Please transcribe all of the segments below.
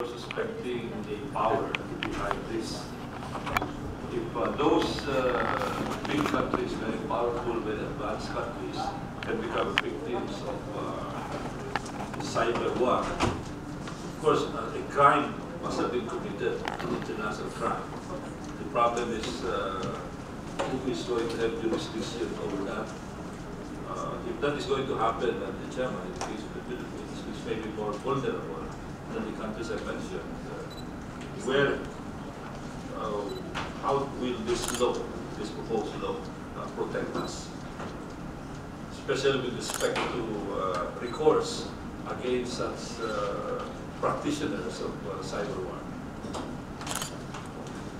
suspecting the power behind this. If those big countries, very powerful, very advanced countries, can become victims of cyber war, of course, a crime must have been committed, an international crime. The problem is who is going to have jurisdiction over that. If that is going to happen, then the chairman, in the case of the Philippines, which may be more vulnerable than the countries I mentioned, how will this law, this proposed law, protect us, especially with respect to recourse against such practitioners of cyber war?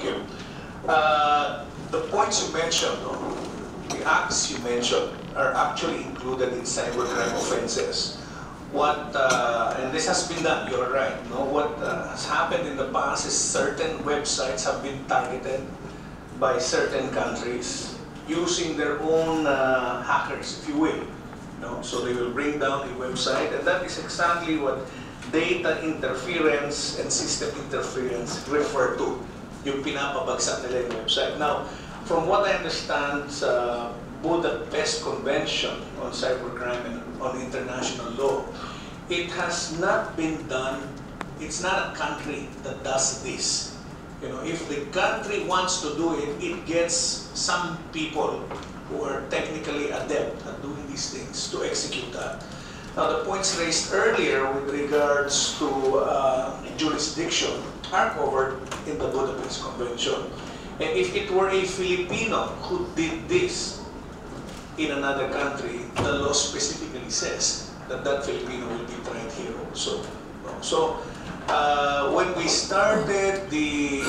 Okay. The points you mentioned, the acts you mentioned, are actually included in cybercrime offenses. And this has been done, you're right. What has happened in the past is certain websites have been targeted by certain countries using their own hackers, if you will. So they will bring down the website, and that is exactly what data interference and system interference refer to. Yung pinapabagsak nila yung website. Now, from what I understand, Budapest Convention on Cybercrime and on international law, it has not been done. It's not a country that does this. If the country wants to do it, it gets some people who are technically adept at doing these things to execute that. Now, the points raised earlier with regards to jurisdiction are covered in the Budapest Convention. And if it were a Filipino who did this in another country, the law specifically says that that Filipino will be tried here also. So when we started the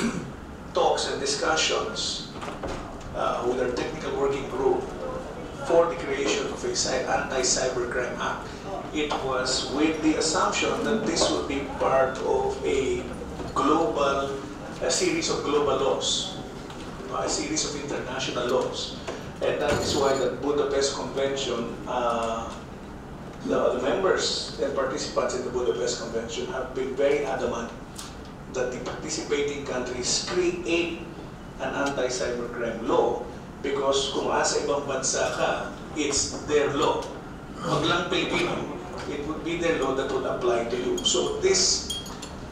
talks and discussions with our technical working group for the creation of a anti-cybercrime act, it was with the assumption that this would be part of a series of global laws, a series of international laws. And that is why the Budapest Convention, the members and participants in the Budapest Convention have been very adamant that the participating countries create an anti-cybercrime law, because kung asa ibang bansa ka, it's their law. Pag lang Pilipino, it would be their law that would apply to you. So this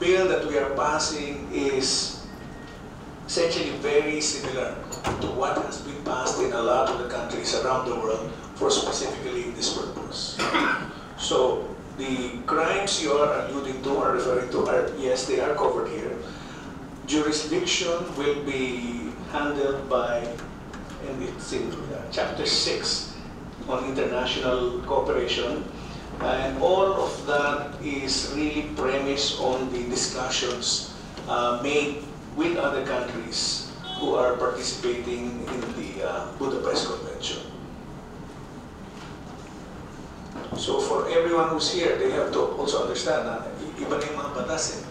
bill that we are passing is essentially very similar to what has been passed in a lot of the countries around the world for specifically this purpose. So the crimes you are alluding to or referring to are, yes, they are covered here. Jurisdiction will be handled by, and it's in Chapter 6 on international cooperation. And all of that is really premised on the discussions made with other countries who are participating in the Budapest Convention. So for everyone who's here, they have to also understand na iba na yung mga batas